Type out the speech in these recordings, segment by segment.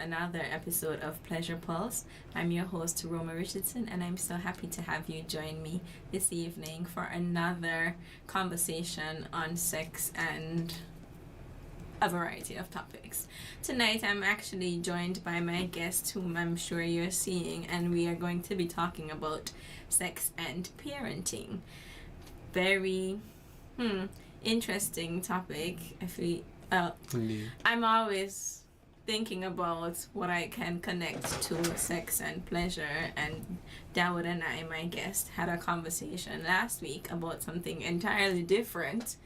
another episode of Pleasure Pulse. I'm your host, Roma Richardson, and I'm so happy to have you join me this evening for another conversation on sex and a variety of topics. Tonight, I'm actually joined by my guest, whom I'm sure you're seeing, and we are going to be talking about sex and parenting. Very interesting topic. I'm always thinking about what I can connect to sex and pleasure, and Dawood and I, my guest, had a conversation last week about something entirely different,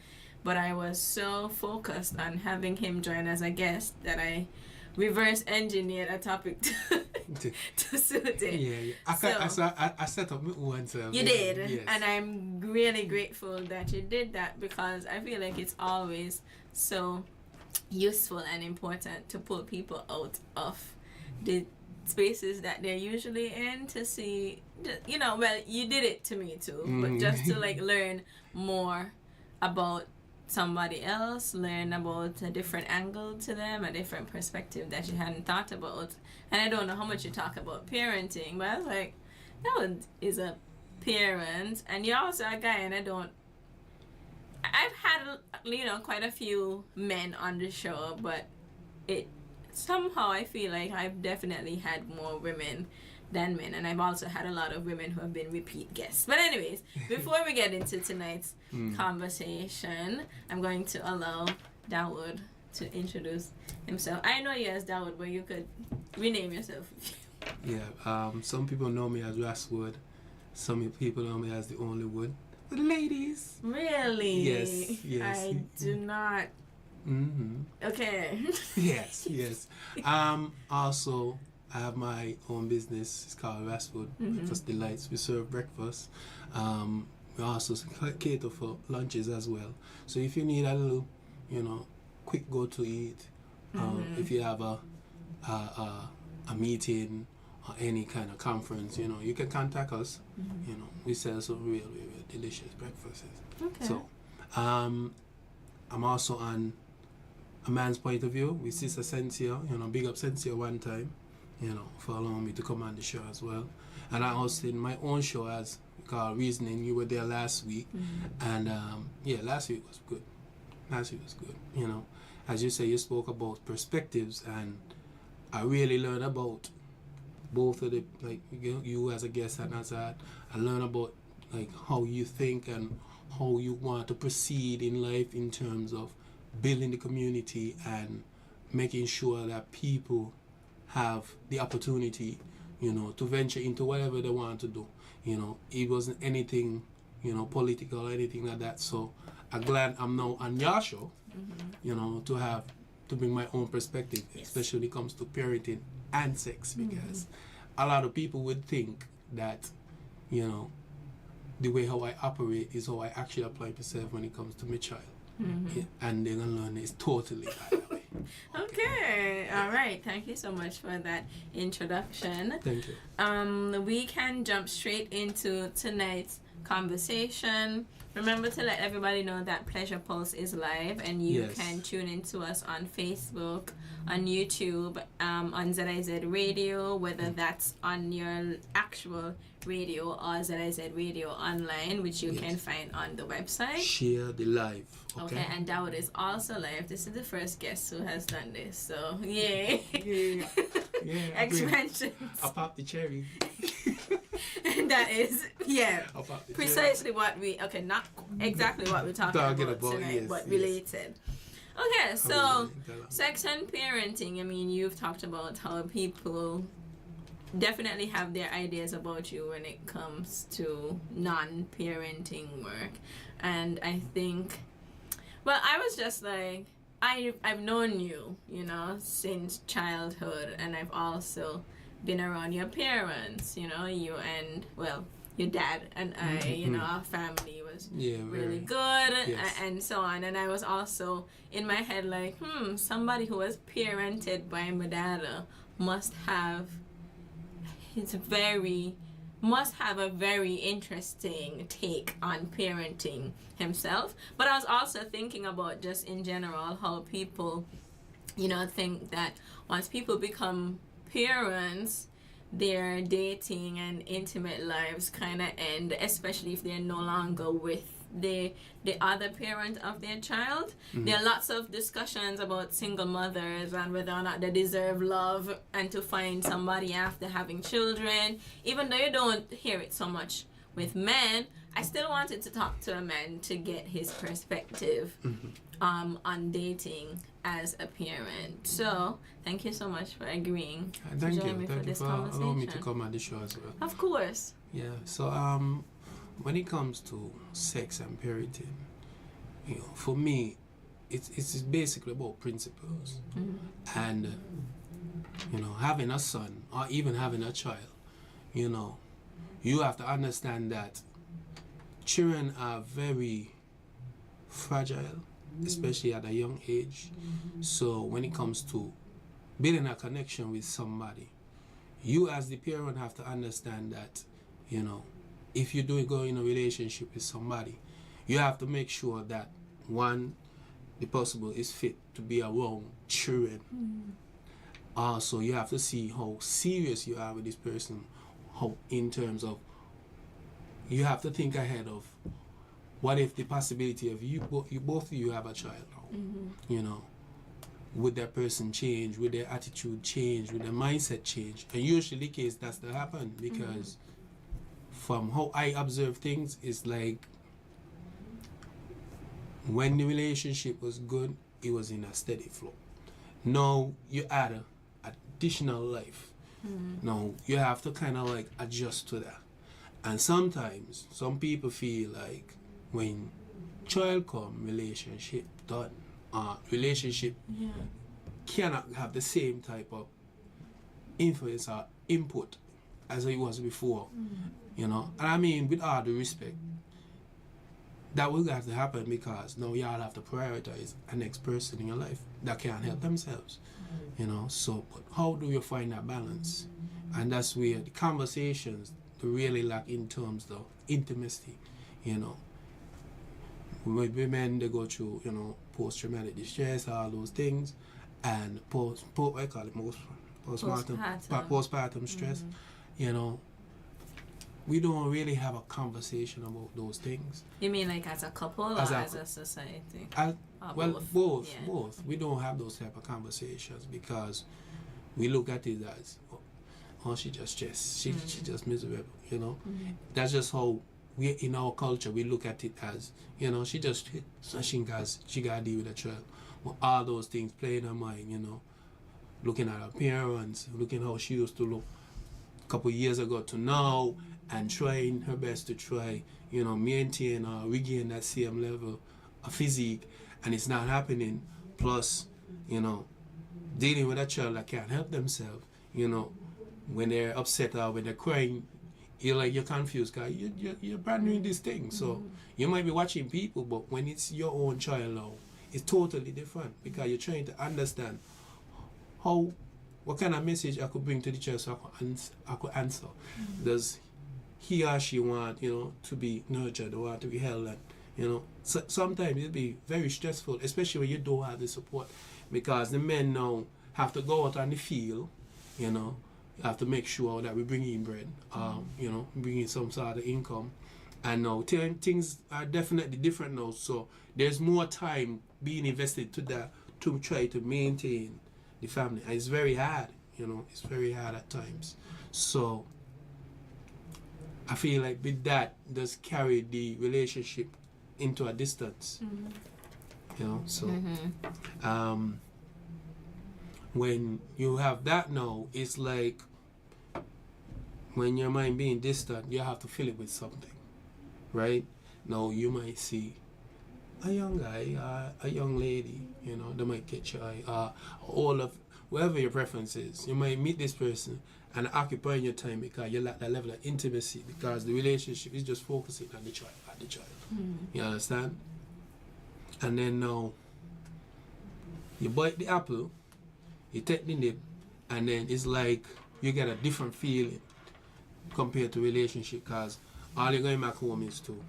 but I was so focused on having him join as a guest that I reverse engineered a topic to suit it. Yeah. I set up my own. You did, yes. And I'm really grateful that you did that, because I feel like it's always so useful and important to pull people out of the spaces that they're usually in to see, well, you did it to me too, but just to learn more about somebody else, learn about a different angle to them, a different perspective that you hadn't thought about. And I don't know how much you talk about parenting, but I was like, that one is a parent, and you're also a guy, and I've had quite a few men on the show, but it somehow I feel like I've definitely had more women than men, and I've also had a lot of women who have been repeat guests. But anyways, before we get into tonight's conversation, I'm going to allow Dawood to introduce himself. I know you as Dawood, but you could rename yourself. Yeah, some people know me as Raswood. Some people know me as the Only Wood. The ladies. Really? Yes. I do not. Okay. Yes. Also, I have my own business. It's called Raswood Breakfast Delights. We serve breakfast. We also cater for lunches as well. So if you need a little, quick go to eat, if you have a meeting or any kind of conference, you can contact us. We sell some real delicious breakfasts. Okay. So, I'm also on A Man's Point of View with Sister Cynthia. Big up Cynthia one time, for allowing me to come on the show as well. And I also in my own show as called Reasoning. You were there last week, and last week was good. As you say, you spoke about perspectives, and I really learned about both of the, you as a guest and as I learn about how you think and how you want to proceed in life in terms of building the community and making sure that people have the opportunity, to venture into whatever they want to do. It wasn't anything, political or anything like that. So I'm glad I'm now on your show, to bring my own perspective, especially when it comes to parenting and sex, because a lot of people would think that, the way how I operate is how I actually apply myself when it comes to my child. And they're going to learn it's totally that way. Okay. All right. Thank you so much for that introduction. Thank you. We can jump straight into tonight's conversation. Remember to let everybody know that Pleasure Pulse is live, and you can tune into us on Facebook, on YouTube, on ZIZ Radio, whether that's on your actual radio or ZIZ Radio online, which you can find on the website. Share the live. Okay, and Dawood is also live. This is the first guest who has done this, so yay. Yeah. Expansions. I popped the cherry. And that is, precisely what we, not exactly what we're talking about tonight, but related. Okay, so sex and parenting. You've talked about how people definitely have their ideas about you when it comes to non-parenting work. And I think, I was just like, I've known you, since childhood, and I've also been around your parents, you and, your dad and I, our family was really good and so on. And I was also in my head like, somebody who was parented by my dad must have a very interesting take on parenting himself. But I was also thinking about just in general how people think that once people become parents, their dating and intimate lives kind of end, especially if they're no longer with the other parent of their child. There are lots of discussions about single mothers and whether or not they deserve love and to find somebody after having children. Even though you don't hear it so much with men, I still wanted to talk to a man to get his perspective on dating as a parent. So thank you so much for agreeing to join me for this conversation. Allowing me to come on the show as well. Of course. Yeah. So when it comes to sex and parenting, for me, it's basically about principles, and having a son or even having a child, you have to understand that children are very fragile, especially at a young age. So when it comes to building a connection with somebody, you as the parent have to understand that, if you're go in a relationship with somebody, you have to make sure that one, the possible is fit to be around children. Also, you have to see how serious you are with this person, how in terms of, you have to think ahead of what if the possibility of you both of you have a child now. Would that person change, would their attitude change, would their mindset change? And usually the case that's to happen, because from how I observe things, it's like when the relationship was good, it was in a steady flow. Now you add a additional life. Now you have to kind of like adjust to that. And sometimes some people feel like when child come, relationship done. Relationship cannot have the same type of influence or input as it was before. And I mean, with all due respect, that will have to happen, because now y'all have to prioritize a next person in your life that can't help themselves. So but how do you find that balance? And that's where the conversations really lack in terms of intimacy. Women, they go through, post-traumatic distress, all those things, and postpartum stress. We don't really have a conversation about those things. You mean like as a couple or as a society? Both. We don't have those type of conversations because we look at it as, she just stressed, she just miserable, That's just how we, in our culture, we look at it as, she just smashing gas, she got to deal with a child. But all those things play in her mind, looking at her appearance, looking how she used to look a couple of years ago to now, and trying her best to try, maintain or regain that same level of physique, and it's not happening. Plus, dealing with a child that can't help themselves, when they're upset or when they're crying, you're confused because you're brand new in this thing. So you might be watching people, but when it's your own child now, it's totally different, because you're trying to understand what kind of message I could bring to the child so I could answer. Does he or she want, to be nurtured or want to be held? And, so sometimes it'll be very stressful, especially when you don't have the support, because the men now have to go out on the field, you have to make sure that we bring in bread, bring in some sort of income. And now things are definitely different now, so there's more time being invested to that to try to maintain the family. And it's very hard, it's very hard at times. So I feel like with that does carry the relationship into a distance. So when you have that now, it's like when your mind being distant, you have to fill it with something, right? Now you might see a young guy, a young lady, they might catch your eye, all of whatever your preference is. You might meet this person and occupying your time because you lack that level of intimacy, because the relationship is just focusing on the child. You understand? And then now you bite the apple, you take the nib, and then it's like you get a different feeling compared to relationship, because all you're going back home is to,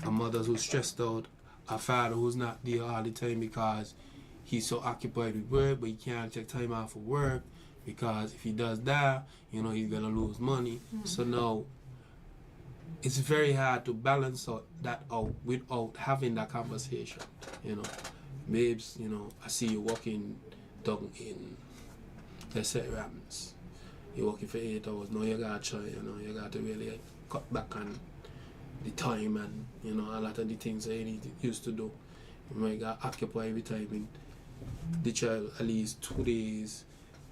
a mother who's stressed out, a father who's not there all the time because he's so occupied with work, but he can't take time off of work because if he does that, you know, he's gonna lose money. So now it's very hard to balance that out without having that conversation. You know, babes, you know, I see you working down in, let's say, Rams. You're working for 8 hours. Now you gotta try, you know, you gotta really cut back on the time and, you know, a lot of the things that you used to do. You might got occupy every time in the child at least 2 days.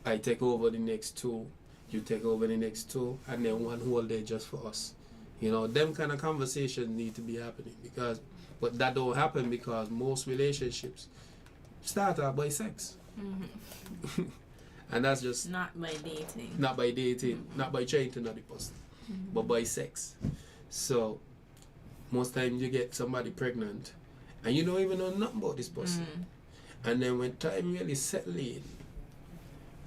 I take over the next 2, you take over the next 2, and then 1 whole day just for us. You know, them kind of conversations need to be happening but that don't happen because most relationships start out by sex. And that's just not by dating. Not by dating, not by trying to know the person, but by sex. So most times you get somebody pregnant and you don't even know nothing about this person. And then when time really settles in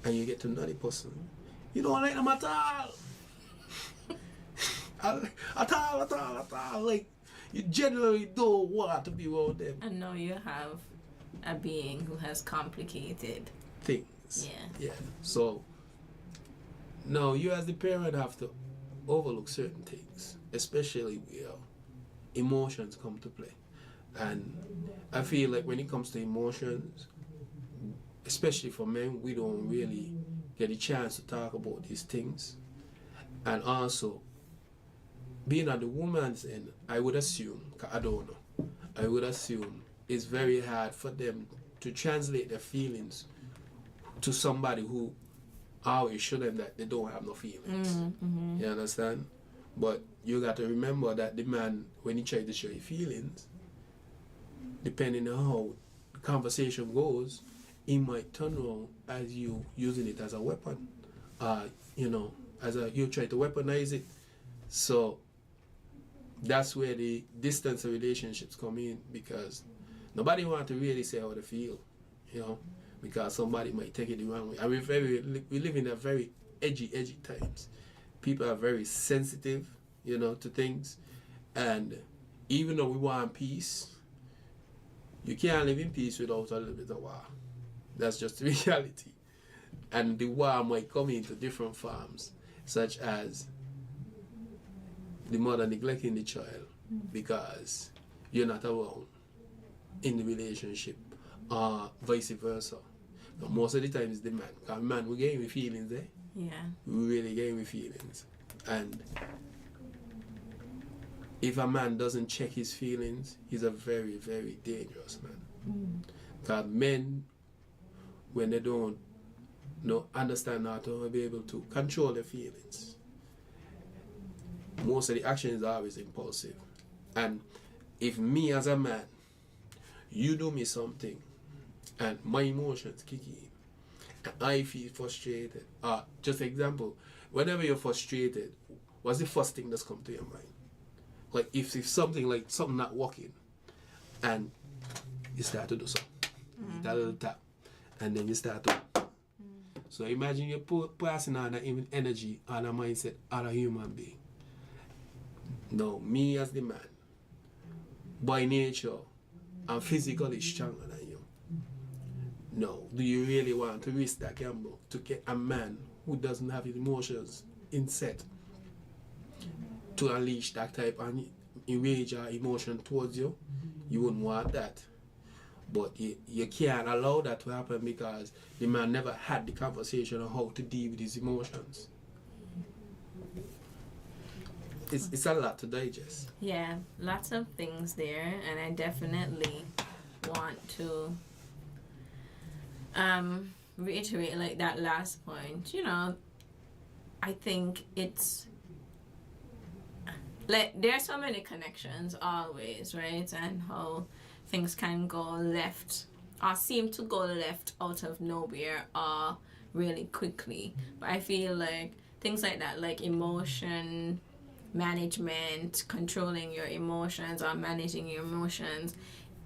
and you get to know the person, you don't like them at all. At all. Like, you generally don't want to be around them. And now you have a being who has complicated things. Yeah. So now you as the parent have to overlook certain things, especially where emotions come to play. And I feel like when it comes to emotions, especially for men, we don't really get a chance to talk about these things. And also, being at the woman's end, I would assume, I don't know, I would assume it's very hard for them to translate their feelings to somebody who always show them that they don't have no feelings. You understand? But you got to remember that the man, when he tries to show you feelings, depending on how the conversation goes, he might turn around as you using it as a weapon. You know, you try to weaponize it. So that's where the distance of relationships come in, because nobody wants to really say how they feel, you know, because somebody might take it the wrong way. And we live in a very edgy times. People are very sensitive, you know, to things. And even though we want peace, you can't live in peace without a little bit of war. That's just the reality. And the war might come into different forms, such as the mother neglecting the child because you're not around in the relationship, or vice versa. But most of the time it's the man. Because man, we get with feelings, eh? Yeah. We really get with feelings. And if a man doesn't check his feelings, he's a very, very dangerous man. Because men, when they don't understand how to be able to control their feelings, most of the action is always impulsive. And if me as a man, you do me something and my emotions kick in and I feel frustrated, just example, whenever you're frustrated, what's the first thing that's come to your mind? Like if something not working and you start to do something, that little tap, and then you start to so imagine you're passing on that energy on a mindset on a human being. No, me as the man, by nature, I'm physically stronger than you. No, do you really want to risk that gamble to get a man who doesn't have his emotions in set to unleash that type of enrage or emotion towards you? You wouldn't want that. But you can't allow that to happen because the man never had the conversation on how to deal with his emotions. It's a lot to digest. Yeah, lots of things there, and I definitely want to reiterate like that last point. You know, I think it's like there are so many connections always, right? And how things can go left or seem to go left out of nowhere or really quickly. But I feel like things like that, like emotion management, controlling your emotions or managing your emotions,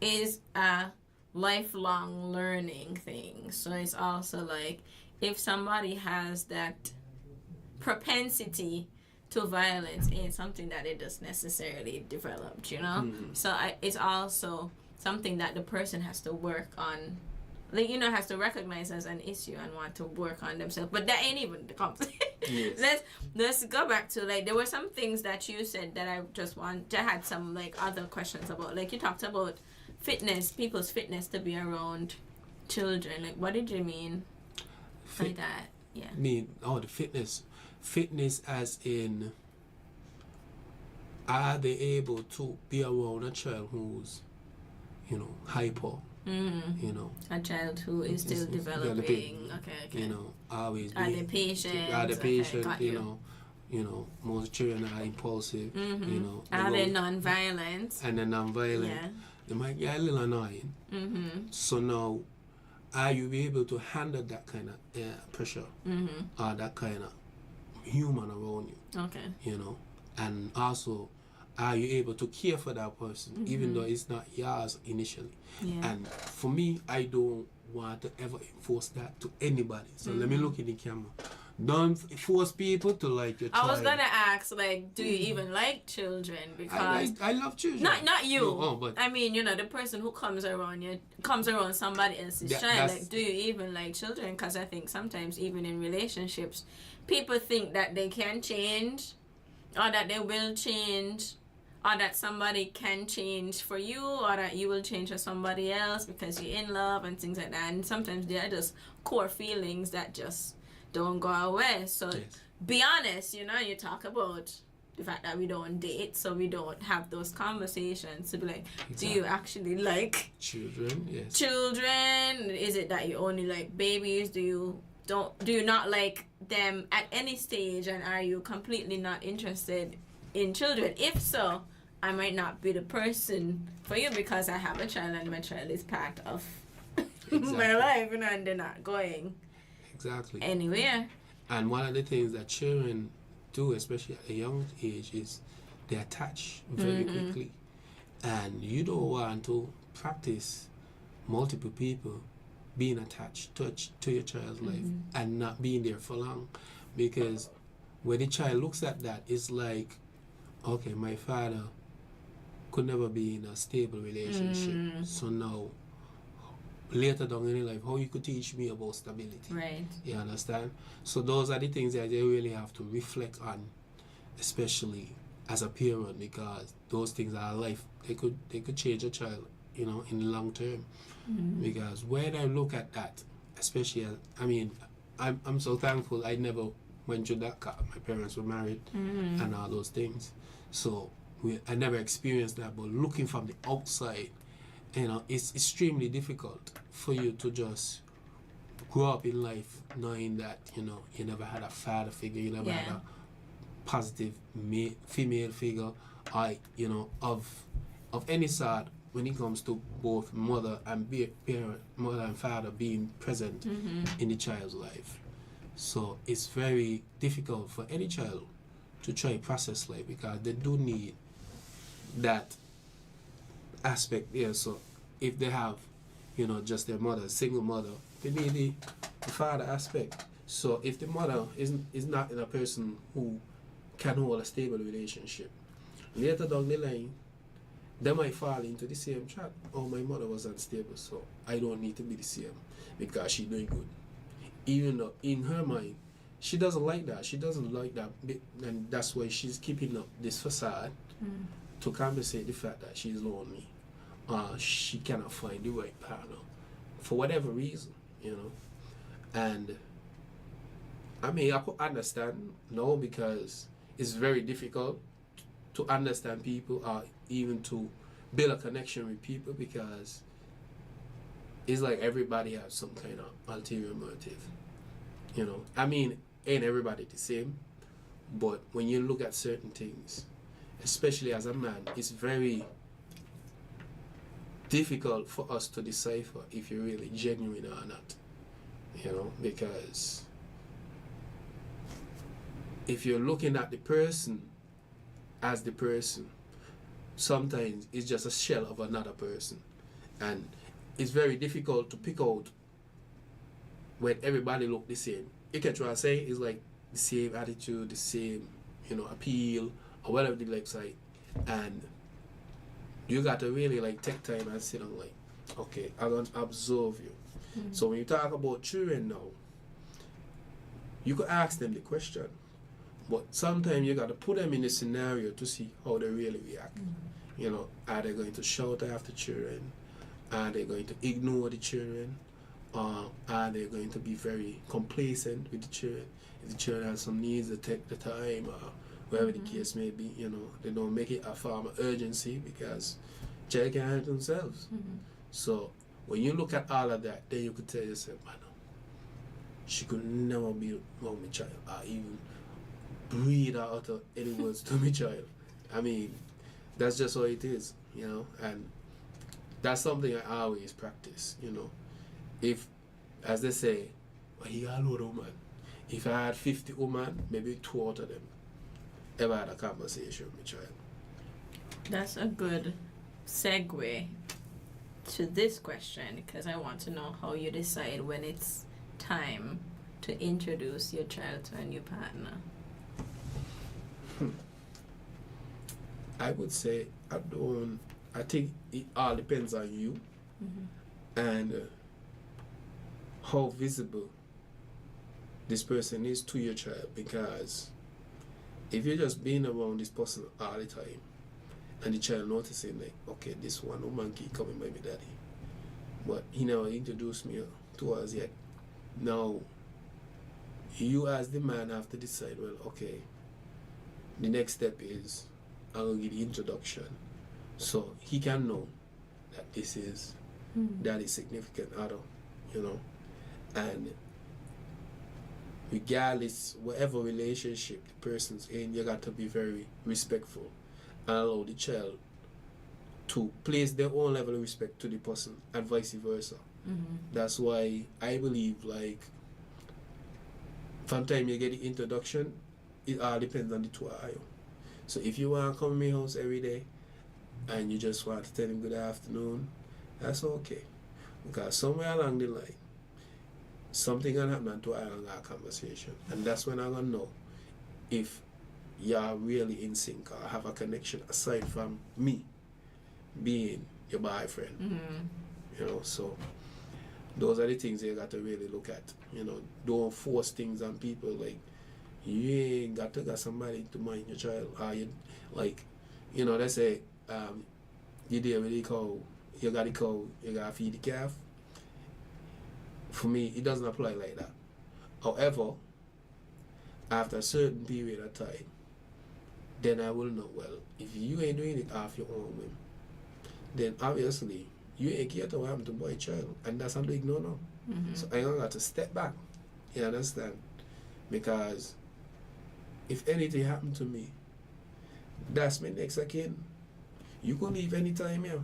is a lifelong learning thing. So it's also like if somebody has that propensity to violence, it's something that it doesn't necessarily developed, you know? So it's also something that the person has to work on, like, has to recognize as an issue and want to work on themselves. But that ain't even the conversation. Yes. Let's go back to, like, there were some things that you said that I had some, like, other questions about. Like, you talked about people's fitness to be around children. Like, what did you mean by that? Yeah. The fitness as in, are they able to be around a child who's, hyper? A child who is still developing. Okay. Always are they patient? Are they patient? Most children are impulsive. Are they non-violent? And they're non-violent. Yeah. They might get a little annoying. So now, are you able to handle that kind of pressure or that kind of human around you? Okay. And also, are you able to care for that person even though it's not yours initially? Yeah. And for me, I don't want to ever enforce that to anybody. So let me look in the camera. Don't force people to like your child. I was gonna ask, like, do you even like children? Because I love children. Not you. No, but I mean, the person who comes around somebody else's child. Like, do you even like children? Because I think sometimes even in relationships, people think that they can change, or that they will change, or that somebody can change for you, or that you will change for somebody else because you're in love and things like that. And sometimes they are just core feelings that just don't go away. So be honest, you talk about the fact that we don't date, so we don't have those conversations to be like, do you actually like children? Yes. Children? Is it that you only like babies? Do you not like them at any stage, and are you completely not interested in children? If so, I might not be the person for you, because I have a child and my child is part of my life, and they're not going anywhere. And one of the things that children do, especially at a young age, is they attach very quickly. And you don't want to practice multiple people being attached to your child's life and not being there for long. Because when the child looks at that, it's like, okay, my father could never be in a stable relationship. So now, later down in life, how you could teach me about stability? Right. You understand? So those are the things that they really have to reflect on, especially as a parent, because those things are life. They could change a child, in the long term. Because when I look at that, especially I'm so thankful I never went through that. My parents were married and all those things. So I never experienced that, but looking from the outside, it's extremely difficult for you to just grow up in life knowing that, you never had a father figure, you never had a positive female figure, of any sort when it comes to both mother and father being present in the child's life. So it's very difficult for any child to try process life, because they do need that aspect there. So if they have, just their mother, single mother, they need the father aspect. So if the mother is not in a person who can hold a stable relationship, later down the line, they might fall into the same trap. Oh, my mother was unstable, so I don't need to be the same because she's doing good. Even though in her mind, she doesn't like that. She doesn't like that, and that's why she's keeping up this facade to compensate the fact that she's lonely. She cannot find the right partner for whatever reason, And I could understand, because it's very difficult to understand people, or even to build a connection with people, because it's like everybody has some kind of ulterior motive. Ain't everybody the same, but when you look at certain things, especially as a man, it's very difficult for us to decipher if you're really genuine or not, because if you're looking at the person as the person, sometimes it's just a shell of another person, and it's very difficult to pick out when everybody look the same. You can try to say it's like the same attitude, the same, appeal, or whatever the likes like, and you got to really take time and sit down okay, I'm going to observe you. So when you talk about children now, you could ask them the question, but sometimes you got to put them in a scenario to see how they really react. You know, are they going to shout after children? Are they going to ignore the children? Or are they going to be very complacent with the children? If the children have some needs, they take the time, or whatever the case may be, you know, they don't make it a form of urgency because children can help themselves. So when you look at all of that, then you could tell yourself, man, she could never be around my child, or even breathe out of any words to my child. I mean, that's just how it is, you know, and that's something I always practice, you know. If, as they say, well, he got a load of women. If I had 50 women, maybe 2 out of them ever had a conversation with my child. That's a good segue to this question, because I want to know how you decide when it's time to introduce your child to a new partner. I would say I think it all depends on you and how visible this person is to your child, because if you're just being around this person all the time and the child noticing like, okay, this one woman keep coming by my daddy, but he never introduced me to us yet. Now you as the man have to decide, well, okay, the next step is I'm gonna give the introduction so he can know that this is daddy's significant other, you know. And regardless, whatever relationship the person's in, you got to be very respectful and allow the child to place their own level of respect to the person and vice versa. That's why I believe, like, from time you get the introduction, it all depends on the two of you. So if you want to come to my house every day and you just want to tell him good afternoon, that's okay. Because somewhere along the line, something gonna happen to our conversation, and that's when I'm gonna know if you're really in sync or have a connection aside from me being your boyfriend. You know, so those are the things you got to really look at. You know, don't force things on people. Like, you ain't got to get somebody to mind your child, or you, like, you know, they say you deal with the cow, you got the cow, you gotta feed the calf. For me, it doesn't apply like that. However, after a certain period of time, then I will know, well, if you ain't doing it off your own whim, then obviously you ain't care to what happened to my child, and that's a big no-no. So I got to step back, you understand? Because if anything happened to me, that's my next of kin. You can leave anytime here.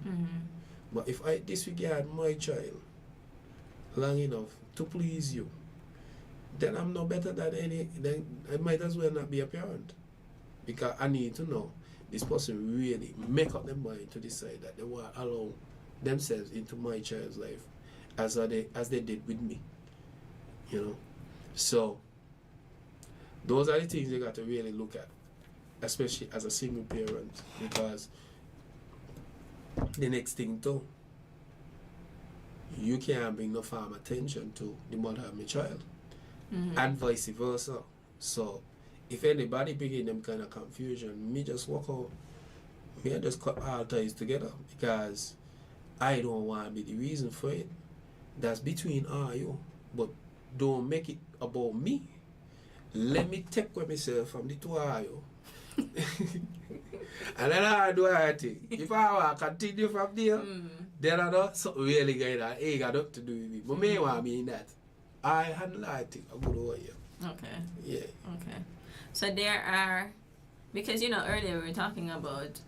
But if I disregard my child long enough to please you, then I'm no better than then I might as well not be a parent. Because I need to know this person really make up their mind to decide that they want to allow themselves into my child's life as they did with me. You know? So those are the things you got to really look at, especially as a single parent, because the next thing too, you can't bring no farm attention to the mother of my child, and vice versa. So if anybody begin them kind of confusion, me just walk out. Me I just cut all ties together, because I don't want to be the reason for it. That's between all you, but don't make it about me. Let me take with myself from the two of you. And then I do I think. If I want to continue from there, then I know something really going on. Ain't got up to do with me. But me want me in that. I handle I think a good over here. Okay. Yeah. Okay. So there are, because you know earlier we were talking about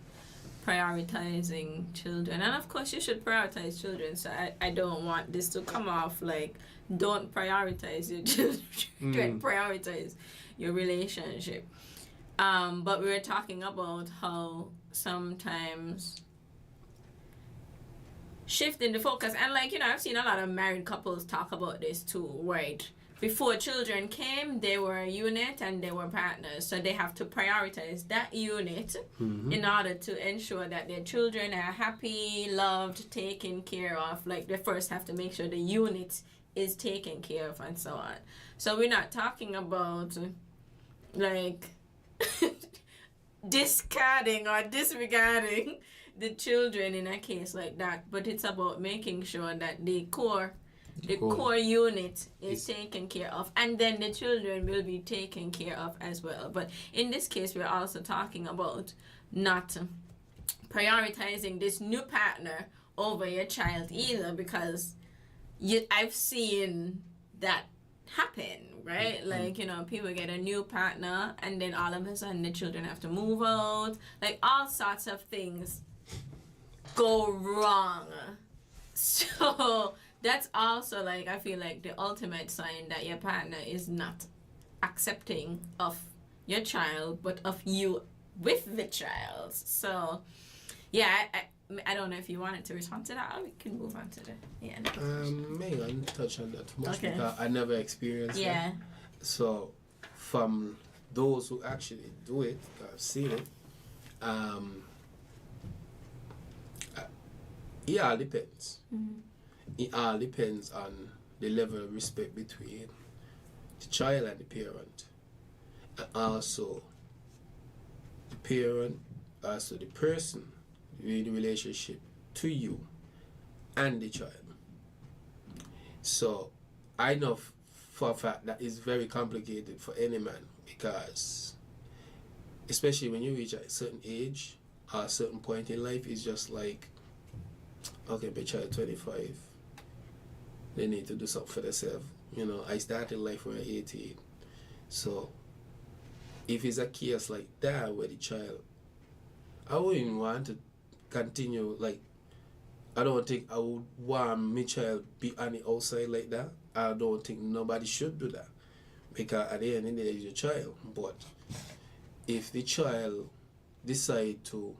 prioritizing children, and of course you should prioritize children, so I don't want this to come off like don't prioritize your children, prioritize your relationship. But we were talking about how sometimes shifting the focus, and like, you know, I've seen a lot of married couples talk about this too, right? before children came, they were a unit and they were partners. So they have to prioritize that unit in order to ensure that their children are happy, loved, taken care of. Like they first have to make sure the unit is taken care of and so on. So we're not talking about like discarding or disregarding the children in a case like that, but it's about making sure that the core unit is taken care of, and then the children will be taken care of as well. But in this case, we're also talking about not prioritizing this new partner over your child either, because I've seen that happen, right? Like, you know, people get a new partner and then all of a sudden the children have to move out. Like, all sorts of things go wrong. So that's also, like, I feel like the ultimate sign that your partner is not accepting of your child, but of you with the child. So, yeah, I don't know if you wanted to respond to that, or we can move on to the end. Maybe I'll touch on that much Okay. because I never experienced that. So, from those who actually do it, I've seen it. It all depends. It all depends on the level of respect between the child and the parent, and also the parent, also the person in the relationship to you and the child. So I know for a fact that it's very complicated for any man, because especially when you reach a certain age or a certain point in life, it's just like, okay, my child 25, they need to do something for themselves. You know, I started life when I was 18. So if it's a case like that where the child, I wouldn't want to continue, like, I don't think I would want my child be on the outside like that. I don't think nobody should do that, because at the end of the day, it's your child. But if the child decide to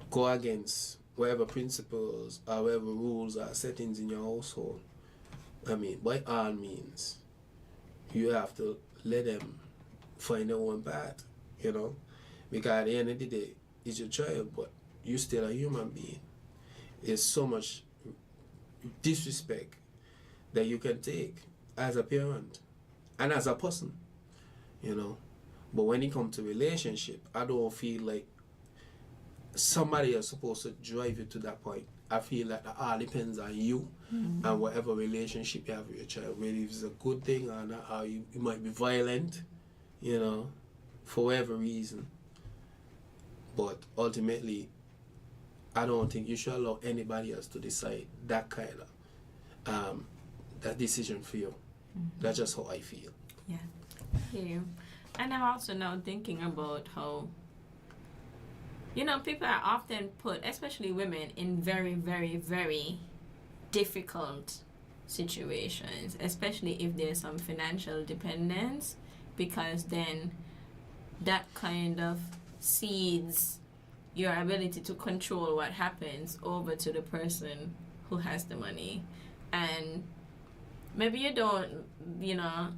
go against whatever principles or whatever rules or settings in your household, I mean, by all means, you have to let them find their own path, you know, because at the end of the day, it's your child, but you're still a human being. There's so much disrespect that you can take as a parent and as a person, you know. But when it comes to relationship, I don't feel like somebody is supposed to drive you to that point. I feel like that all depends on you and whatever relationship you have with your child, whether it's a good thing or not, or you might be violent, you know, for whatever reason. But ultimately, I don't think you should allow anybody else to decide that kind of that decision for you. That's just how I feel. Yeah. Yeah. And I'm also now thinking about how, you know, people are often put, especially women, in very, very, very difficult situations, especially if there's some financial dependence, because then that kind of cedes your ability to control what happens over to the person who has the money. And maybe you don't, you know,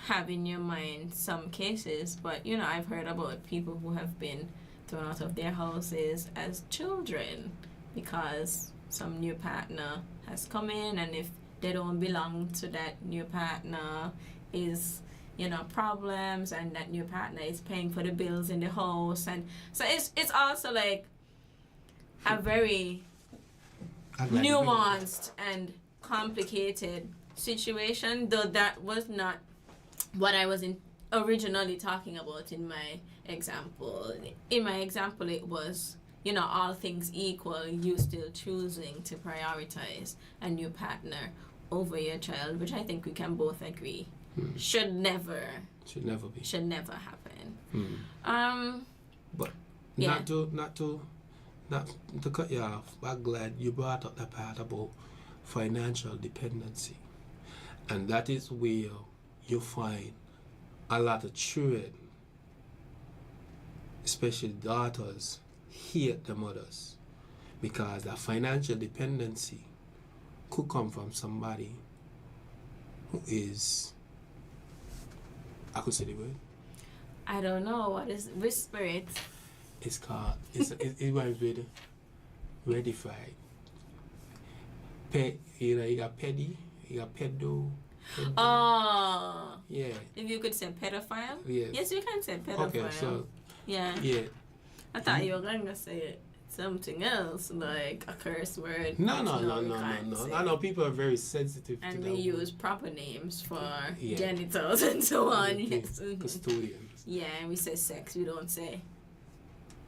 have in your mind some cases, but, you know, I've heard about people who have been thrown out of their houses as children because some new partner has come in, and if they don't belong to that new partner, is, you know, problems, and that new partner is paying for the bills in the house. And so it's also like a very nuanced and complicated situation, though that was not what I was originally talking about in my example. In my example, it was, you know, all things equal, you still choosing to prioritize a new partner over your child, which I think we can both agree should never happen. But yeah. not to cut you off, I'm glad you brought up that part about financial dependency, and that is where you find a lot of children, especially daughters, hate the mothers, because that financial dependency could come from somebody who is, I could say the word. I don't know what is whisper it. It's called. It went with redified. You got petty, you got pedo. Oh. Yeah. If you could say pedophile. Yes. Yes, you can say pedophile. Okay, so. Yeah. Yeah. I thought you were going to say something else, like a curse word. No. I know people are very sensitive and to that. And we use proper names for yeah. genitals and so on. Okay. Yes. Custodians. Yeah, and we say sex. We don't say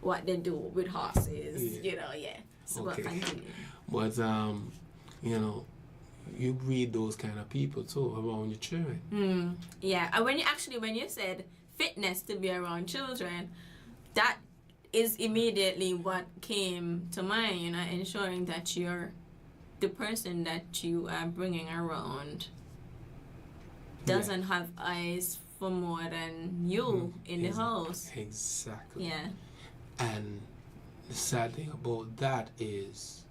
what they do with horses. Yeah. You know, yeah. So okay. Continue. But you know, you breed those kind of people too around your children. Yeah, and when you said fitness to be around children, that is immediately what came to mind. You know, ensuring that you're the person that you are bringing around doesn't have eyes for more than you in the house. Exactly. Yeah. And the sad thing about that is,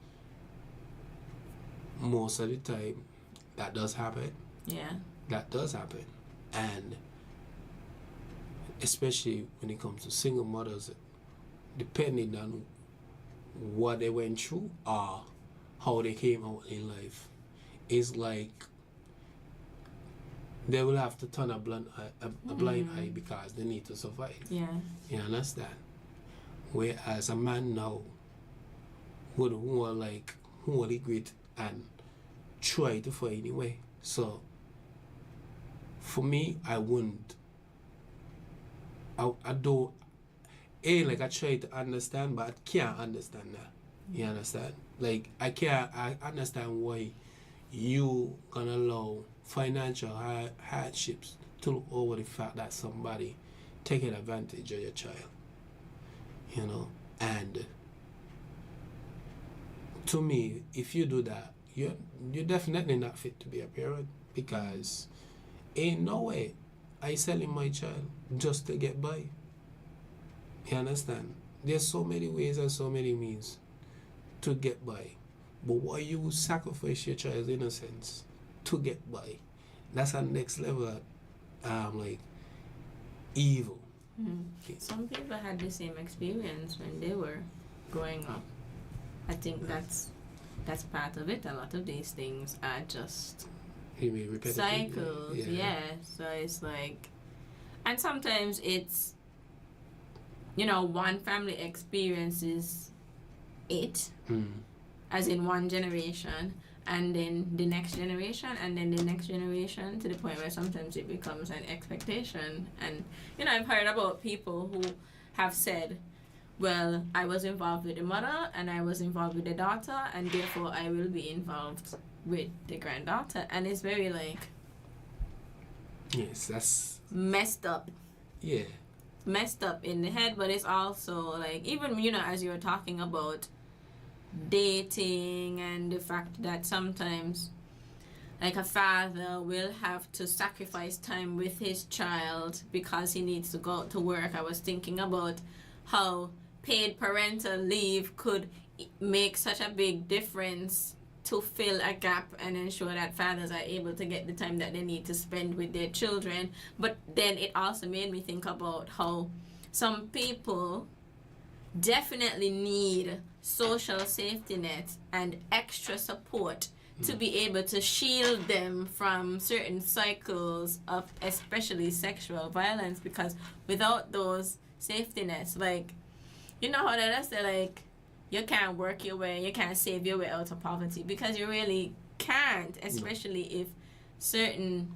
most of the time, that does happen. Yeah. That does happen. And especially when it comes to single mothers, depending on what they went through or how they came out in life, it's like they will have to turn a blind eye because they need to survive. Yeah. You understand? Whereas a man now would hold it great and try to find a way. So for me, I wouldn't. I don't. Like I try to understand, but I can't understand that. You understand? Like I understand why you gonna allow financial hardships to look over the fact that somebody taking advantage of your child. You know, and to me, if you do that, you're definitely not fit to be a parent, because ain't no way I selling my child just to get by. You understand? There's so many ways and so many means to get by, but why you sacrifice your child's innocence to get by? That's a next level, like evil. Some people had the same experience when they were growing up. I think that's part of it. A lot of these things are just cycles. Yeah. So it's like, and sometimes it's, one family experiences it, as in one generation, and then the next generation, and then the next generation, to the point where sometimes it becomes an expectation. And, I've heard about people who have said, well, I was involved with the mother, and I was involved with the daughter, and therefore I will be involved with the granddaughter. And it's very, yes, that's messed up. Yeah. Messed up in the head, but it's also, even, as you were talking about dating and the fact that sometimes a father will have to sacrifice time with his child because he needs to go to work. I was thinking about how paid parental leave could make such a big difference to fill a gap and ensure that fathers are able to get the time that they need to spend with their children. But then it also made me think about how some people definitely need social safety net and extra support to be able to shield them from certain cycles of especially sexual violence, because without those safety nets, how they say, you can't work your way, you can't save your way out of poverty, because you really can't, especially if certain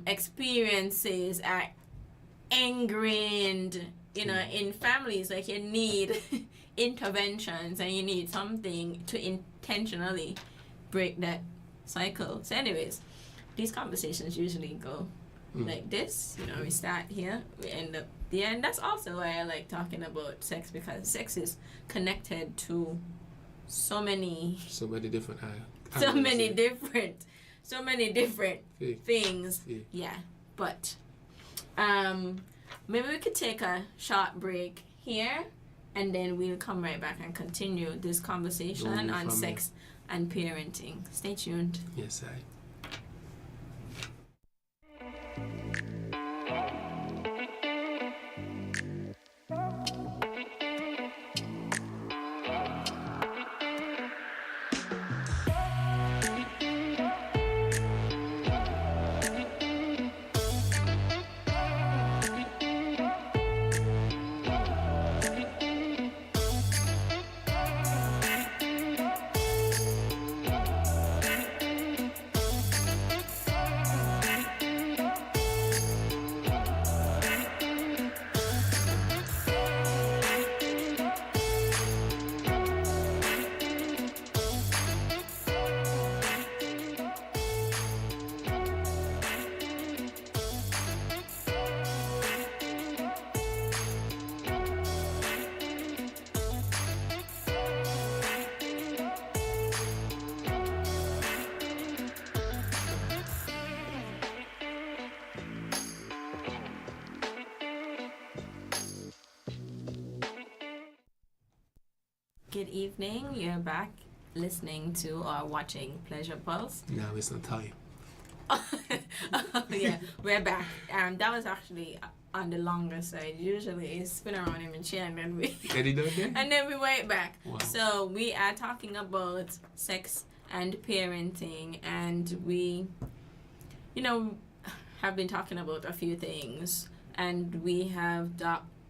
experiences are ingrained in families. You need interventions, and you need something to intentionally break that cycle. So anyways, these conversations usually go like this. We start here, we end up there. And that's also why I like talking about sex, because sex is connected to so many different so many different things. Yeah. But maybe we could take a short break here, and then we'll come right back and continue this conversation on sex and parenting. Stay tuned. Yes, I. Good evening. You're back listening to or watching Pleasure Pulse. Now it's not time. Yeah, we're back. That was actually on the longer side. Usually it's spin around in my chair and then we and then we went back. Wow. So we are talking about sex and parenting, and we, have been talking about a few things, and we have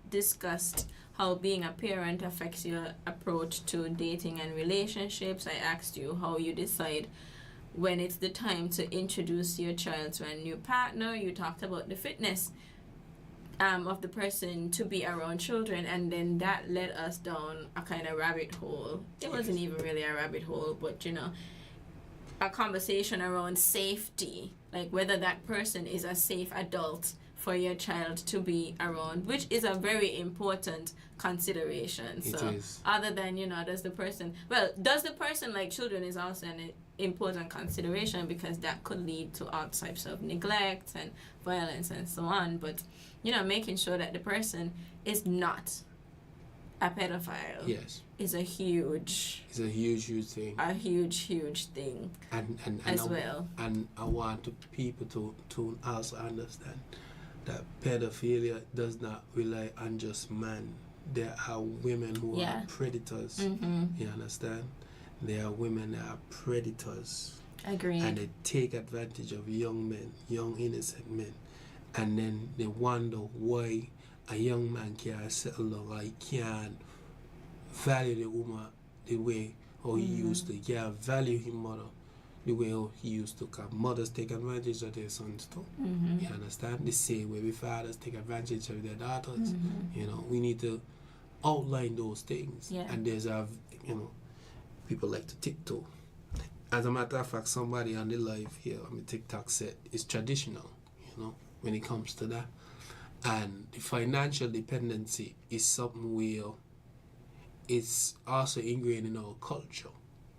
discussed how being a parent affects your approach to dating and relationships. I asked you how you decide when it's the time to introduce your child to a new partner. You talked about the fitness of the person to be around children, and then that led us down a kind of rabbit hole. It wasn't even really a rabbit hole, but a conversation around safety, like whether that person is a safe adult for your child to be around, which is a very important consideration. It so is. other than does the person like children is also an important consideration, because that could lead to all types of neglect and violence and so on. But making sure that the person is not a pedophile, Yes, is a huge thing. A huge thing. And well. And I want people to also understand that pedophilia does not rely on just men. There are women who are predators. Mm-hmm. You understand? There are women that are predators. Agreed. And they take advantage of young men, young innocent men. And then they wonder why a young man can't settle down, or he can't value the woman the way how he used to. He can't value his mother the way how he used to. Because mothers take advantage of their sons too. Mm-hmm. You understand? The same way we fathers take advantage of their daughters. Mm-hmm. We need to outline those things. Yeah. And there's people like to tiptoe. As a matter of fact, somebody on the live here on the TikTok said it's traditional, when it comes to that. And the financial dependency is something where it's also ingrained in our culture,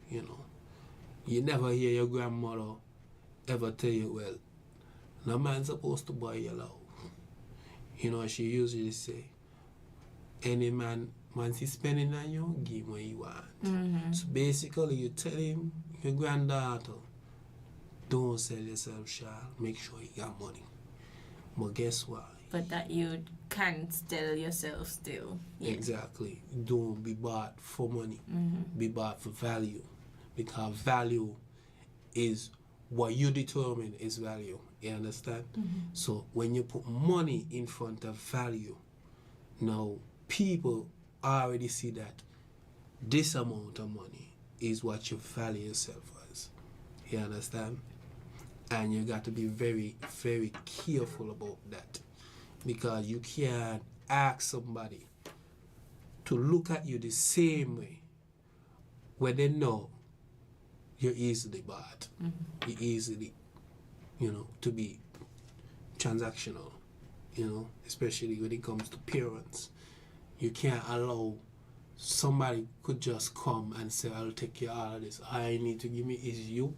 You never hear your grandmother ever tell you, well, no man's supposed to buy you love. She usually say, any man, once he's spending on you, give him what he want. Mm-hmm. So basically, you tell him, your granddaughter, don't sell yourself, child. Make sure you got money. But guess what? But that you can't tell yourself still. Yeah. Exactly. Don't be bought for money. Mm-hmm. Be bought for value. Because value is what you determine is value. You understand? Mm-hmm. So when you put money in front of value, now people already see that this amount of money is what you value yourself as. You understand? And you got to be very, very careful about that. Because you can't ask somebody to look at you the same way when they know you're easily bought. Mm-hmm. You're easily, to be transactional, especially when it comes to parents. You can't allow somebody could just come and say, I'll take care of all of this. All I need to give me is you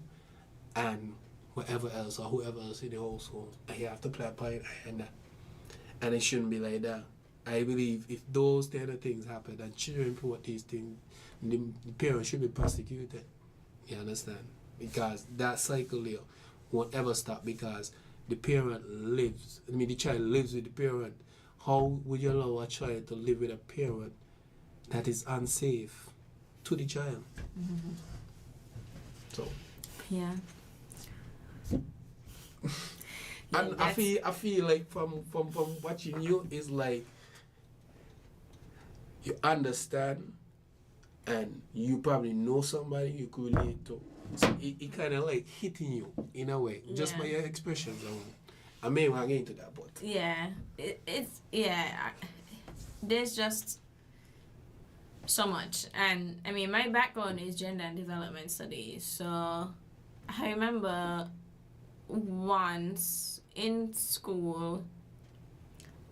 and whatever else or whoever else in the household. And you have to play a part in that. And it shouldn't be like that. I believe if those kind of things happen and children report these things, the parents should be prosecuted. You understand? Because that cycle there won't ever stop, because the the child lives with the parent. How would you allow a child to live with a parent that is unsafe to the child? Mm-hmm. So yeah. And I feel like from watching you is like you understand, and you probably know somebody you could relate to. So it kind of like hitting you in a way, just by your expressions. I may want to get into that, but there's just so much, and I mean, my background is gender and development studies, so I remember once in school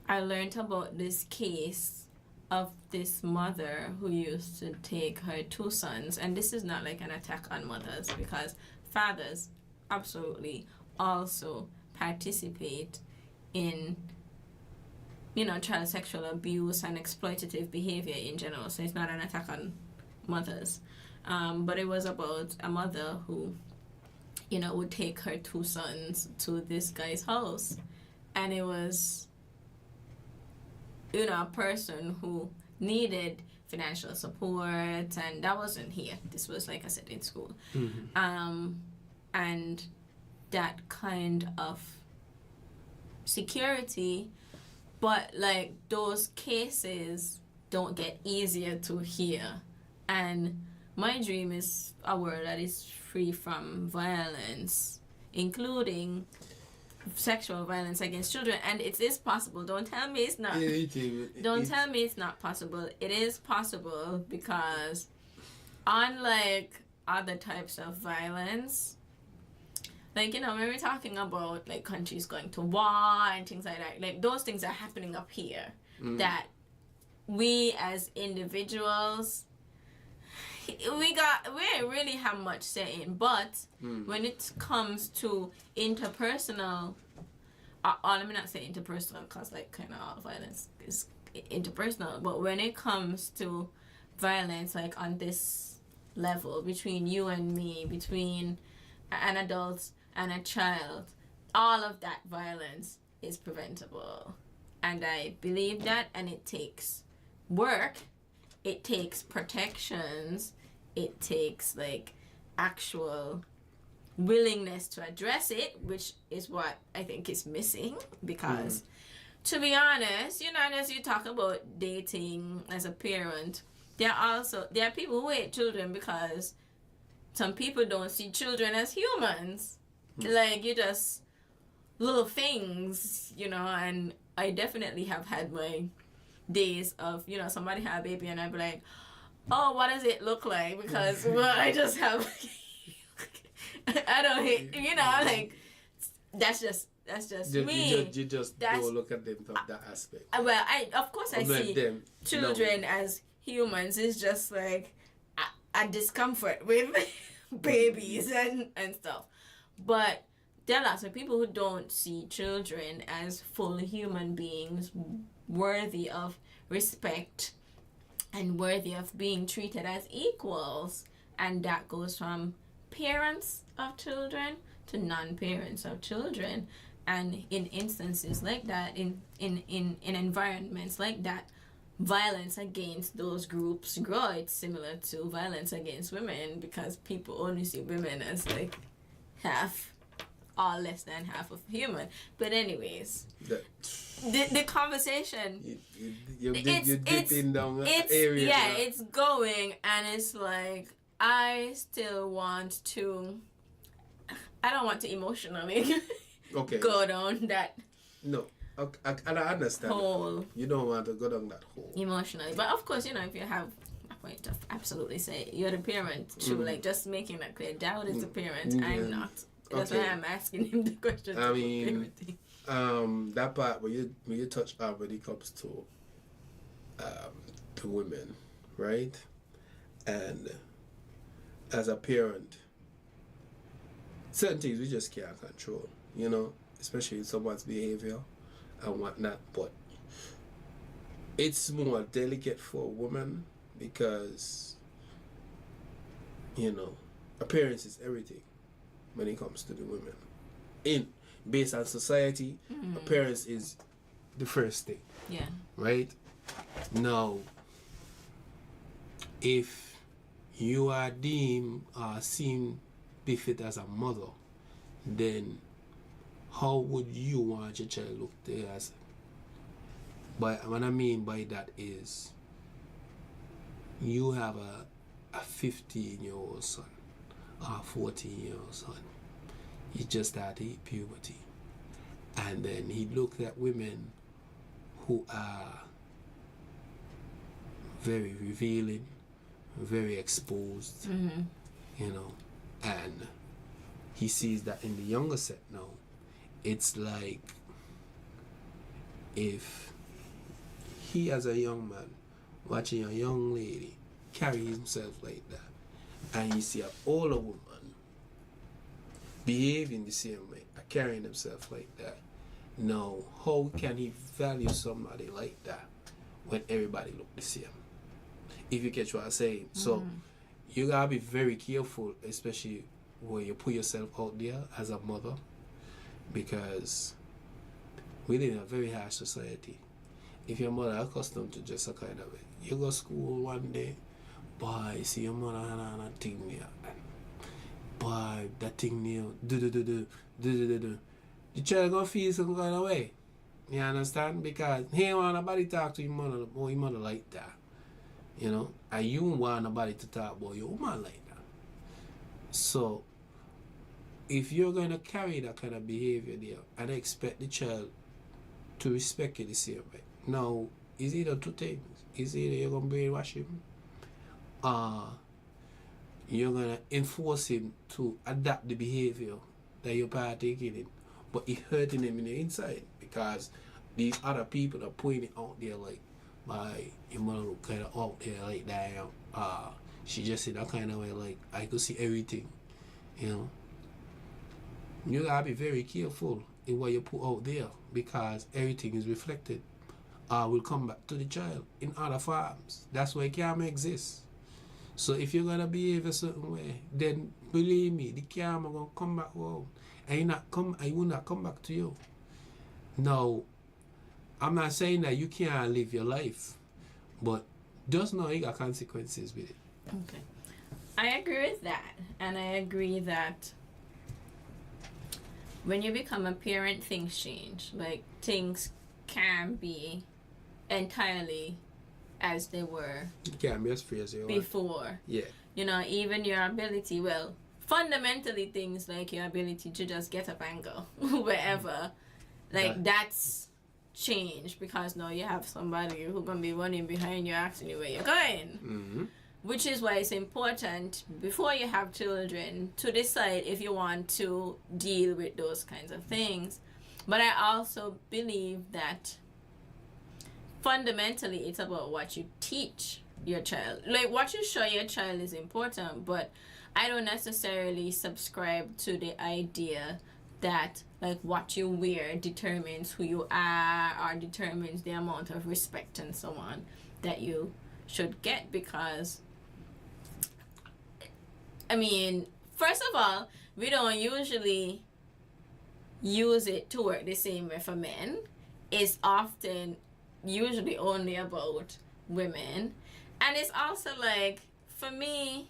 I learned about this case of this mother who used to take her two sons, and this is not like an attack on mothers, because fathers absolutely also participate in child sexual abuse and exploitative behavior in general, so it's not an attack on mothers. But it was about a mother who, would take her two sons to this guy's house. And it was, a person who needed financial support, and that wasn't here. This was, like I said, in school. And that kind of security, but like those cases don't get easier to hear. And my dream is a world that is free from violence, including sexual violence against children. And it is possible. Don't tell me it's not. Don't tell me it's not possible. It is possible, because unlike other types of violence, like, when we're talking about like countries going to war and things like that, like those things are happening up here that we as individuals, we really have much say in. But when it comes to interpersonal, let me not say interpersonal, because like kind of all violence is interpersonal, but when it comes to violence like on this level between you and me, between an adult and a child, all of that violence is preventable. And I believe that, and it takes work, it takes protections, it takes like actual willingness to address it, which is what I think is missing. Because to be honest, and as you talk about dating as a parent, there are people who hate children because some people don't see children as humans. Like, you just little things, and I definitely have had my days of, somebody had a baby and I'd be like, oh, what does it look like? Because, well, I just have, I don't hate, like, that's just me. You just don't look at them from that aspect. Well, of course I see them, children as humans. It's just like a discomfort with babies and stuff. But there are lots of people who don't see children as full human beings worthy of respect and worthy of being treated as equals. And that goes from parents of children to non-parents of children. And in instances like that, in environments like that, violence against those groups grow. It's similar to violence against women, because people only see women as like half or less than half of human. But anyways, the conversation, you're dipping down that area. Yeah, it's going, and it's like, I still want to, I don't want to emotionally go down that. No, and I understand. Hole. You don't want to go down that hole. Emotionally. But of course, if you have a point of absolutely say you're the parent, true, like just making that clear. Dowd is the parent, I'm not. That's why I'm asking him the question. I mean, that part where you touch on when it comes to women, right? And as a parent, certain things we just can't control, especially someone's behavior and whatnot. But it's more delicate for a woman because, appearance is everything when it comes to the women. Based on society, appearance is the first thing. Yeah. Right? Now, if you are deemed or seen befit as a mother, then how would you want your child look there as? But what I mean by that is, you have a 15-year-old son or a 14-year-old son. He just started puberty. And then he looked at women who are very revealing, very exposed, and he sees that in the younger set now. It's like if he, as a young man, watching a young lady carry himself like that, and you see an older woman behaving the same way, carrying himself like that. Now, how can he value somebody like that when everybody look the same? If you catch what I'm saying. So you gotta be very careful, especially when you put yourself out there as a mother, because we live in a very harsh society. If your mother accustomed to just a kind of way, you go to school one day, boy, see your mother and a thing there, and boy, that thing there, do. The child gonna feel some kind of way. You understand? Because he ain't want nobody talk to your mother or your mother like that. You know? And you don't want nobody to talk about your woman like that. So if you're gonna carry that kind of behavior there and expect the child to respect you the same way, now it's either two things. It's either you're gonna brainwash him, you're gonna enforce him to adapt the behavior that you're partaking in, but it's hurting him in the inside because these other people are putting it out there like, my your mother look kind of out there like that. She just in that kind of way like I could see everything, you know. You gotta be very careful in what you put out there because everything is reflected. Will come back to the child in other forms. That's why karma exists. So if you're gonna behave a certain way, then believe me, the karma gonna come back home, and I will not come back to you. Now, I'm not saying that you can't live your life, but just know you got consequences with it. Okay, I agree with that, and I agree that when you become a parent, things change. Like things can be entirely as they were It can't be as free as you before. Yeah. You know, even your ability, well, fundamentally things like your ability to just get up and go wherever, like that's changed because now you have somebody who's gonna be running behind you asking you where you're going. Mm-hmm. Which is why it's important before you have children to decide if you want to deal with those kinds of things. But I also believe that fundamentally it's about what you teach your child. Like what you show your child is important, but I don't necessarily subscribe to the idea that like what you wear determines who you are or determines the amount of respect and so on that you should get, because I mean, first of all, we don't usually use it to work the same way for men. It's often usually only about women. And it's also like, for me,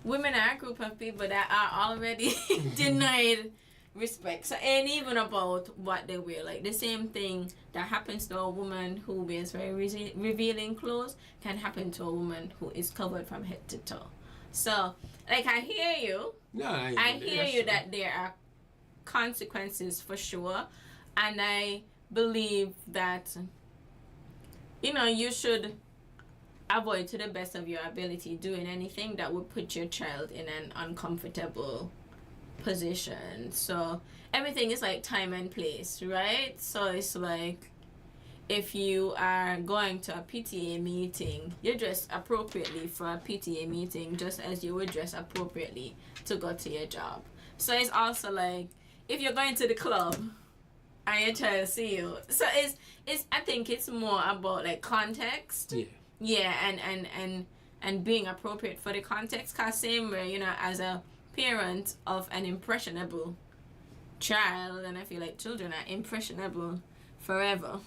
women are a group of people that are already denied respect. So it ain't even about what they wear. Like the same thing that happens to a woman who wears very revealing clothes can happen to a woman who is covered from head to toe. So, like, I hear you. No, I hear you that there are consequences for sure. And I believe that, you know, you should avoid to the best of your ability doing anything that would put your child in an uncomfortable position. So, everything is like time and place, right? So, it's like, if you are going to a PTA meeting, you dress appropriately for a PTA meeting just as you would dress appropriately to go to your job. So it's also like if you're going to the club and your child see you. So it's I think it's more about like context. Yeah. Yeah, and being appropriate for the context. Cause same way, you know, as a parent of an impressionable child, and I feel like children are impressionable forever.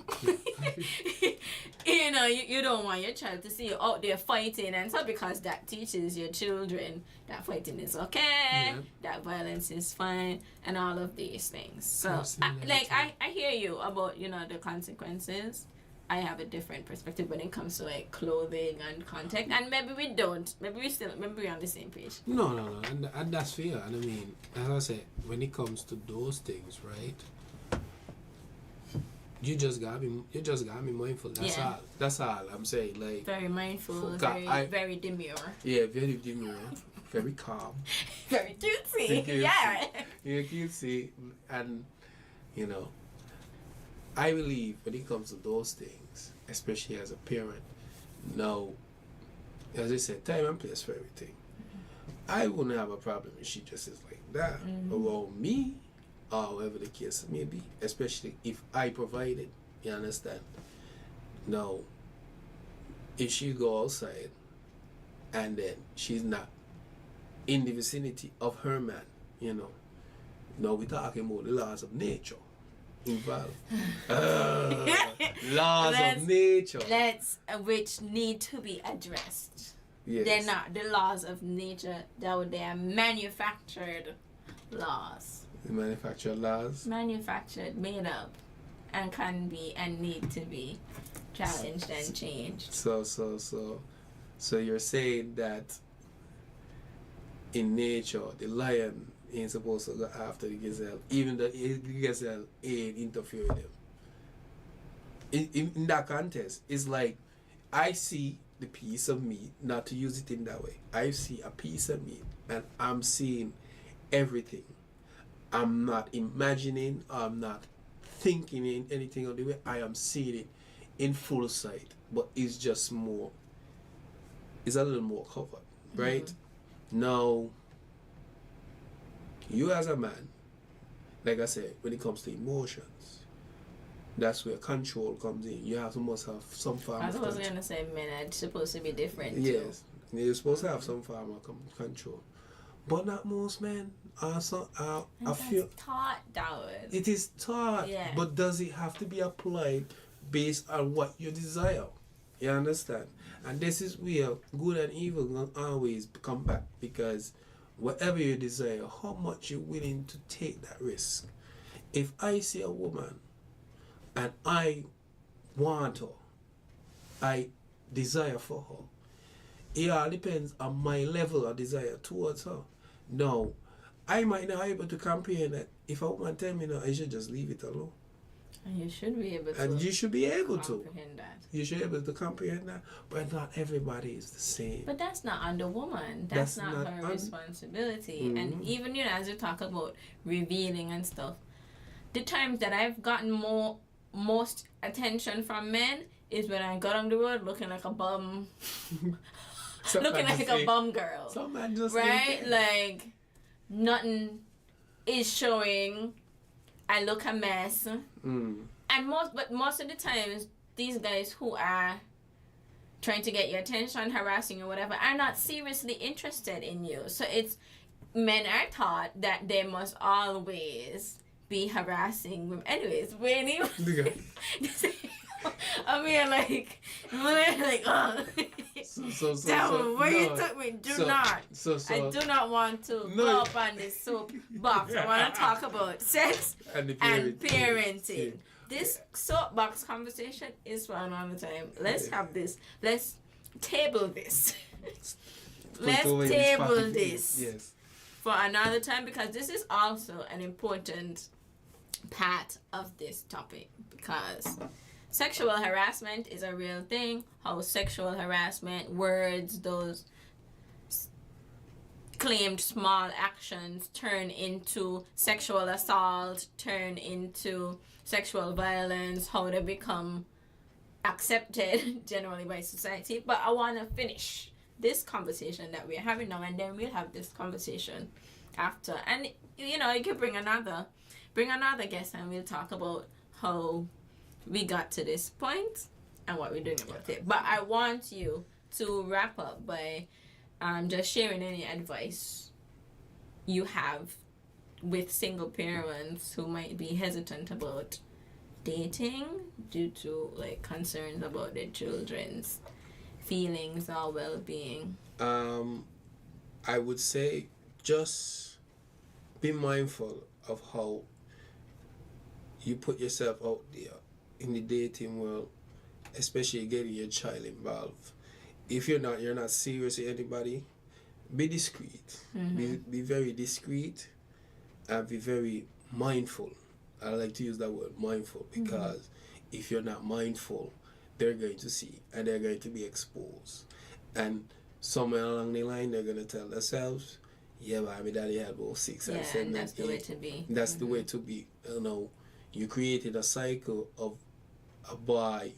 You know, you don't want your child to see you out there fighting, and so because that teaches your children that fighting is okay, that violence is fine, and all of these things. So I hear you about, you know, the consequences. I have a different perspective when it comes to like clothing and context, and maybe we don't. Maybe we're on the same page. No, and that's fair. And I mean, as I said, when it comes to those things, right? You just gotta be mindful. That's all I'm saying. Like very mindful, very demure. Yeah, very demure, very calm, very cutesy. Yeah. You're cutesy, and you know, I believe when it comes to those things, especially as a parent, now, as I said, time and place for everything. I wouldn't have a problem if she just is like that around me. Or whatever the case may be, especially if I provide it, you understand? Now, if she go outside and then she's not in the vicinity of her man, you know. Now we're talking about the laws of nature involved. Laws of nature. Which need to be addressed. Yes. They're not the laws of nature, though they are manufactured laws. The manufactured laws? Manufactured, made up, and can be and need to be challenged and changed. So you're saying that in nature, the lion ain't supposed to go after the gazelle, even though the gazelle ain't interfere with them. In that context, it's like I see the piece of meat, not to use it in that way. I see a piece of meat and I'm seeing everything. I'm not imagining, I'm not thinking in anything of the way. I am seeing it in full sight, but it's just more, it's a little more covered, right? Mm-hmm. Now, you as a man, like I said, when it comes to emotions, that's where control comes in. You must have some form of control. I was going to say men are supposed to be different yes, too. You're supposed to have some form of control. But not most men. I feel taught, Dawid. It is taught, yeah. But does it have to be applied based on what you desire? You understand? And this is where good and evil will always come back, because whatever you desire, how much you're willing to take that risk. If I see a woman and I want her, I desire for her, it all depends on my level of desire towards her. Now, I might not be able to comprehend that. If a woman tell me no, I should just leave it alone. And you should be able to. And you should be able to comprehend that. You should be able to comprehend that. But not everybody is the same. But that's not on the woman. That's not her responsibility. Mm-hmm. And even, as you talk about revealing and stuff, the times that I've gotten most attention from men is when I got on the road looking like a bum. Looking like a bum girl. Some man just right? Like, nothing is showing. I look a mess. Mm. And most of the times, these guys who are trying to get your attention, harassing you, whatever, are not seriously interested in you. So men are taught that they must always be harassing women. Anyways, when you I mean, like, oh. Where you took me, I do not want to go up on this soapbox. I want to talk about sex and parenting. This soapbox conversation is for another time. Let's have this. Let's table this. Let's table this for another time, because this is also an important part of this topic, because sexual harassment is a real thing. How sexual harassment, words, those claimed small actions turn into sexual assault, turn into sexual violence, how they become accepted generally by society. But I want to finish this conversation that we're having now, and then we'll have this conversation after. And, you can bring another guest, and we'll talk about how we got to this point and what we're doing about it. But I want you to wrap up by just sharing any advice you have with single parents who might be hesitant about dating due to concerns about their children's feelings or well-being. I would say just be mindful of how you put yourself out there in the dating world, especially getting your child involved. If you're not serious with anybody, be discreet. Mm-hmm. Be very discreet and be very mindful. I like to use that word, mindful, because if you're not mindful, they're going to see and they're going to be exposed. And somewhere along the line, they're going to tell themselves, yeah, but my daddy had about 6 and 7 that's the way to be. That's the way to be. You created a cycle of a boy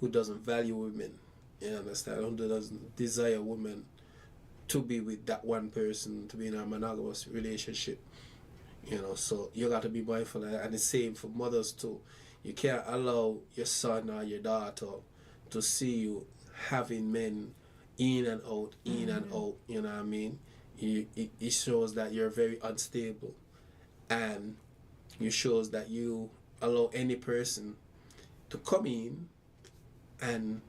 who doesn't value women, you understand, who doesn't desire women to be with that one person, to be in a monogamous relationship, so you got to be mindful of that. And the same for mothers too. You can't allow your son or your daughter to see you having men in and out, in and out, you know what I mean? It shows that you're very unstable, and it shows that you allow any person to come in, and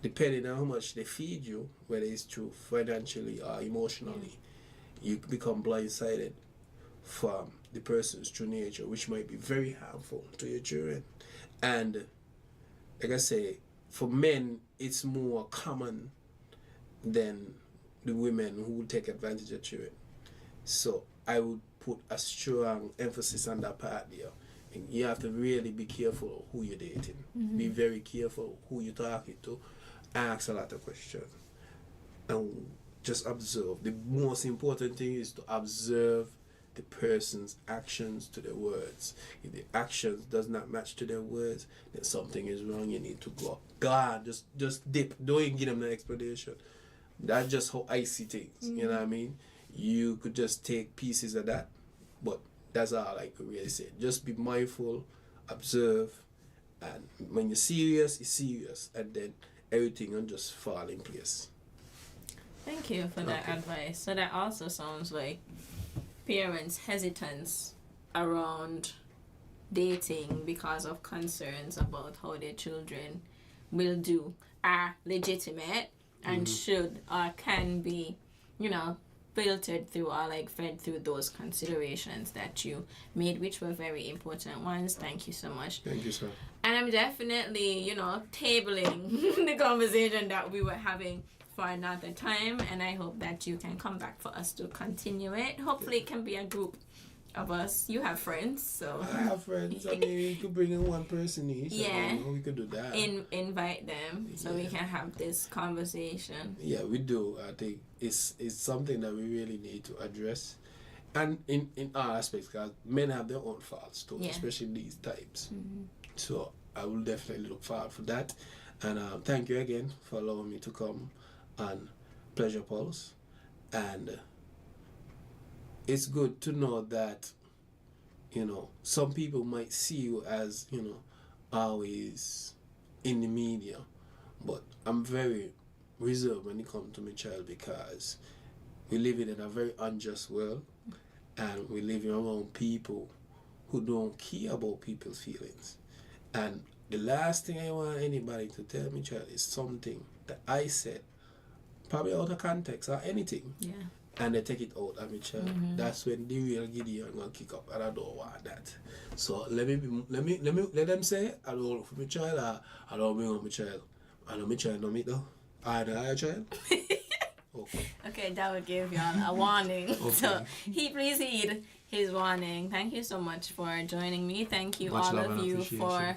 depending on how much they feed you, whether it's true financially or emotionally, you become blindsided from the person's true nature, which might be very harmful to your children. And like I say, for men, it's more common than the women who would take advantage of children. So I would put a strong emphasis on that part there. And you have to really be careful who you're dating. Be very careful who you're talking to. Ask a lot of questions. And just observe. The most important thing is to observe the person's actions to their words. If the actions does not match to their words, then something is wrong. You need to go. God, just dip. Don't even give them the explanation. That's just how I see things. You know what I mean? You could just take pieces of that, but that's all I could really say. Just be mindful, observe, and when you're serious, it's serious, and then everything will just fall in place. Thank you for that advice. So that also sounds like parents' hesitance around dating because of concerns about how their children will do are legitimate and should or can be, filtered through or fed through those considerations that you made, which were very important ones. Thank you so much. Thank you, sir. And I'm definitely, tabling the conversation that we were having for another time, and I hope that you can come back for us to continue it. Hopefully it can be a group of us. You have friends, so I have friends. I mean, you could bring in one person each. Yeah. We could do that. Invite them so we can have this conversation. Yeah, we do. I think it's something that we really need to address, and in all aspects, because men have their own faults too, especially in these times. So I will definitely look forward for that, and thank you again for allowing me to come on Pleasure Pulse, and it's good to know that, some people might see you as, always in the media, but I'm very reserved when it comes to my child, because we live in a very unjust world, and we live around people who don't care about people's feelings. And the last thing I want anybody to tell me, child, is something that I said, probably out of context or anything. Yeah. And they take it out of my child. That's when the real Gideon gonna kick up, and I don't want that. So let them say I don't look for my child, or I don't bring up my child. I know my child know me though. I know your child. Okay, that would give y'all a warning. So please heed his warning. Thank you so much for joining me. Thank you, Much all of you, for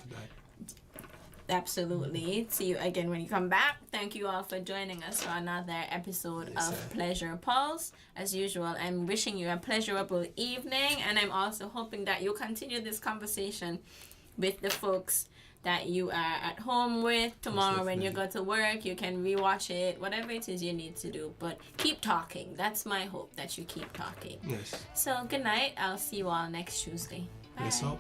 absolutely. See you again when you come back. Thank you all for joining us for another episode of Pleasure Pulse. As usual, I'm wishing you a pleasurable evening, and I'm also hoping that you'll continue this conversation with the folks that you are at home with. Tomorrow when you go to work, you can rewatch it, whatever it is you need to do. But keep talking. That's my hope, that you keep talking. Yes. So good night. I'll see you all next Tuesday. Bye. Yes, sir.